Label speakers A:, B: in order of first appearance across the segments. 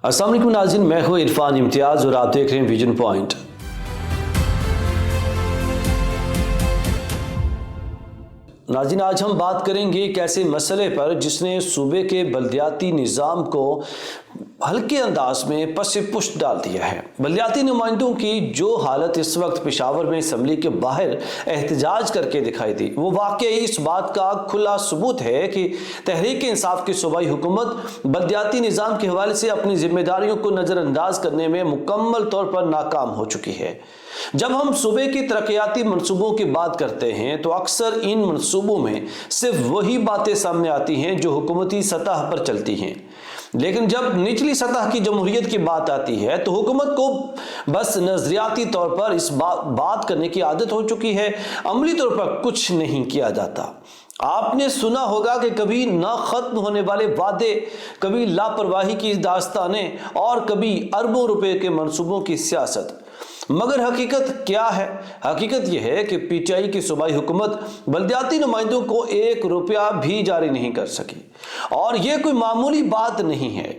A: अस्सलाम वालेकुम नाज़रीन, मैं हूँ इरफान इम्तियाज़ और आप देख रहे हैं विजन पॉइंट। नाज़रीन, आज हम बात करेंगे एक ऐसे मसले पर जिसने सूबे के बल्दियाती निज़ाम को हल्के अंदाज में पसे पुष्ट डाल दिया है। बल्दियाती नुमाइंदों की जो हालत इस वक्त पेशावर में असम्बली के बाहर एहतजाज करके दिखाई दी, वो वाकई इस बात का खुला सबूत है कि तहरीक इंसाफ की सूबाई हुकूमत बल्दियाती निज़ाम के हवाले से अपनी जिम्मेदारियों को नज़रअंदाज करने में मुकम्मल तौर पर नाकाम हो चुकी है। जब हम सूबे की तरक्याती मनसूबों की बात करते हैं तो अक्सर इन मनसूबों में सिर्फ वही बातें सामने आती हैं जो हुकूमती सतह पर चलती हैं, लेकिन जब निचली सतह की जमहूरियत की बात आती है तो हुकूमत को बस नजरियाती तौर पर इस बात करने की आदत हो चुकी है, अमली तौर पर कुछ नहीं किया जाता। आपने सुना होगा कि कभी ना खत्म होने वाले वादे, कभी लापरवाही की दास्तानें और कभी अरबों रुपए के मंसूबों की सियासत। मगर हकीकत क्या है? हकीकत यह है कि पीटीआई की सूबाई हुकूमत बल्दियाती नुमाइंदों को 1 रुपया भी जारी नहीं कर सकी, और यह कोई मामूली बात नहीं है।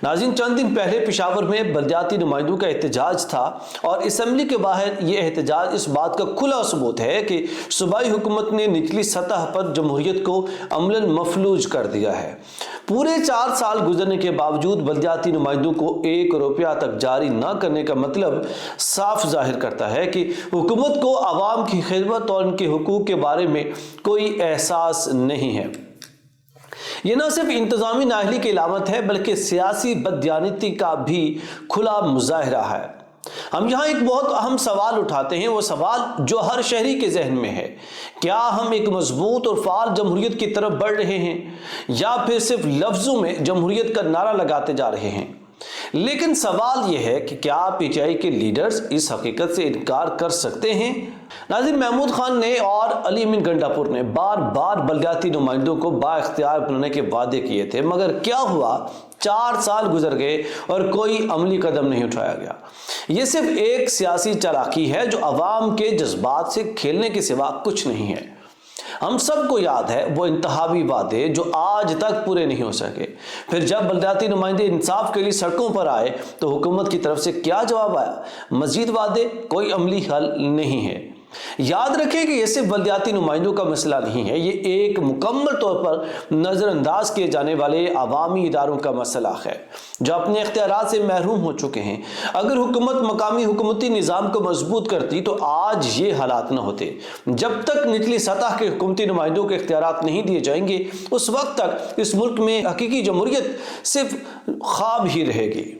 A: नाज़रीन, चंद दिन पहले पेशावर में बल्दियाती नुमाइंदों का एहतजाज था और असम्बली के बाहर यह एहतजाज इस बात का खुला सबूत है कि सूबाई हुकूमत ने निचली सतह पर जमहूरियत को अमलन मफलूज कर दिया है। पूरे 4 साल गुजरने के बावजूद बल्दियाती नुमाइंदों को 1 रुपया तक जारी न करने का मतलब साफ जाहिर करता है कि हुकूमत को आवाम की खिदमत और उनके हुकूक के बारे में कोई एहसास नहीं है। यह न सिर्फ इंतजामी नाअहली की अलामत है बल्कि सियासी बददियानती का भी खुला मुजाहिरा है। हम यहाँ एक बहुत अहम सवाल उठाते हैं, वो सवाल जो हर शहरी के जहन में है। क्या हम एक मजबूत और फाल जमहूरियत की तरफ बढ़ रहे हैं या फिर सिर्फ लफ्जों में जमहूरियत का नारा लगाते जा रहे हैं? लेकिन सवाल यह है कि क्या पीटीआई के लीडर्स इस हकीकत से इनकार कर सकते हैं? नाज़रीन, महमूद खान ने और अली अमीन गंडापुर ने बार बार बल्दियाती नुमाइंदों को बाइख्तियार बनाने के वादे किए थे, मगर क्या हुआ? 4 साल गुजर गए और कोई अमली कदम नहीं उठाया गया। यह सिर्फ एक सियासी चालाकी है जो अवाम के जज्बात से खेलने के सिवा कुछ नहीं है। हम सबको याद है वो इंतहावी वादे जो आज तक पूरे नहीं हो सके। फिर जब बल्दियाती नुमाइंदे इंसाफ के लिए सड़कों पर आए तो हुकूमत की तरफ से क्या जवाब आया? मजीद वादे, कोई अमली हल नहीं है। याद रखें कि यह सिर्फ बल्दियाती नुमाइंदों का मसला नहीं है, ये एक मुकम्मल तौर पर नज़रअंदाज किए जाने वाले अवामी इदारों का मसला है जो अपने इख्तियारात से महरूम हो चुके हैं। अगर हुकूमत मकामी हुकूमती निज़ाम को मजबूत करती तो आज ये हालात न होते। जब तक निचली सतह के हुकूमती नुमाइंदों के इख्तियारात नहीं दिए जाएंगे उस वक्त तक इस मुल्क में हकीकी जमहूरियत सिर्फ ख्वाब ही रहेगी।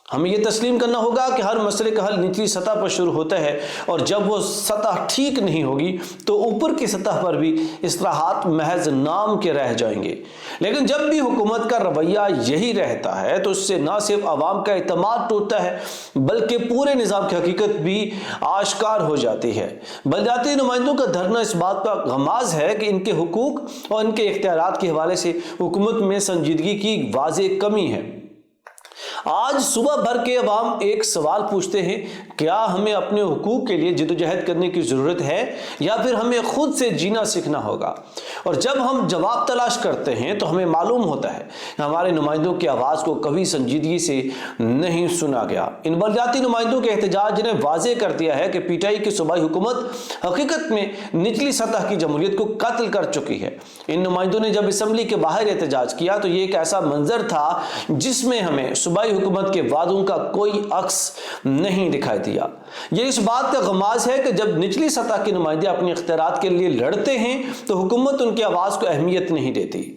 A: हमें यह तस्लीम करना होगा कि हर मसले का हल निचली सतह पर शुरू होता है, और जब वो सतह ठीक नहीं होगी तो ऊपर की सतह पर भी इस्लाहात महज नाम के रह जाएंगे। लेकिन जब भी हुकूमत का रवैया यही रहता है तो उससे न सिर्फ आवाम का एतमाद टूटता है बल्कि पूरे निज़ाम की हकीकत भी आश्कार हो जाती है। बल्दियाती नुमाइंदों का धरना इस बात का गमाज है कि इनके हुकूक और इनके इख्तियारात के हवाले से हुकूमत में संजीदगी की वाज़ेह कमी है। आज सुबह भर के अवाम एक सवाल पूछते हैं, क्या हमें अपने हुकूक के लिए जिद्दोजहद करने की ज़रूरत है या फिर हमें खुद से जीना सीखना होगा? और जब हम जवाब तलाश करते हैं तो हमें मालूम होता है कि हमारे नुमाइंदों की आवाज़ को कभी संजीदगी से नहीं सुना गया। इन बल्दियाती नुमाइंदों के एहतजाज ने वाज़ेह कर दिया है कि पीटीआई की सूबाई हुकूमत हकीकत में निचली सतह की जमहूरियत को कत्ल कर चुकी है। इन नुमाइंदों ने जब असम्बली के बाहर एहतजाज किया तो ये एक ऐसा मंजर था जिसमें हमें सूबाई हुकूमत के वादों का कोई अक्स नहीं दिखाई दिया। यह इस बात का गमाज है कि जब निचली सतह के नुमाइंदे अपने इख्तियारात के लिए लड़ते हैं तो हुकूमत उनकी आवाज़ को अहमियत नहीं देती।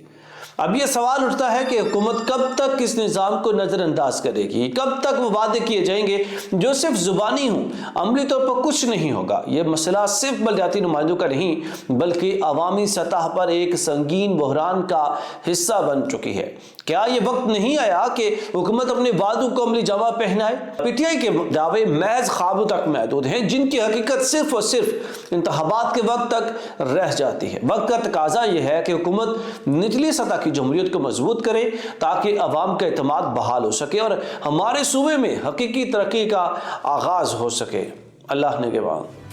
A: अब यह सवाल उठता है कि हुकूमत कब तक इस निज़ाम को नज़रअंदाज करेगी? कब तक वो वादे किए जाएंगे जो सिर्फ जुबानी हों, अमली तौर पर कुछ नहीं होगा? यह मसला सिर्फ बल्दियाती नुमाइंदों का नहीं बल्कि अवामी सतह पर एक संगीन बहरान का हिस्सा बन चुकी है। क्या ये वक्त नहीं आया कि हुकूमत अपने वादों को अमली जामा पहनाए? पीटीआई के दावे महज ख्वाबों तक महदूद हैं जिनकी हकीकत सिर्फ और सिर्फ इंतखाबात के वक्त तक रह जाती है। वक्त का तकाजा यह है कि हुकूमत निचली सतह की जमहूरियत को मजबूत करे ताकि अवाम का एतमाद बहाल हो सके और हमारे सूबे में हकीकी तरक्की का आगाज हो सके। अल्लाह ने के बाद।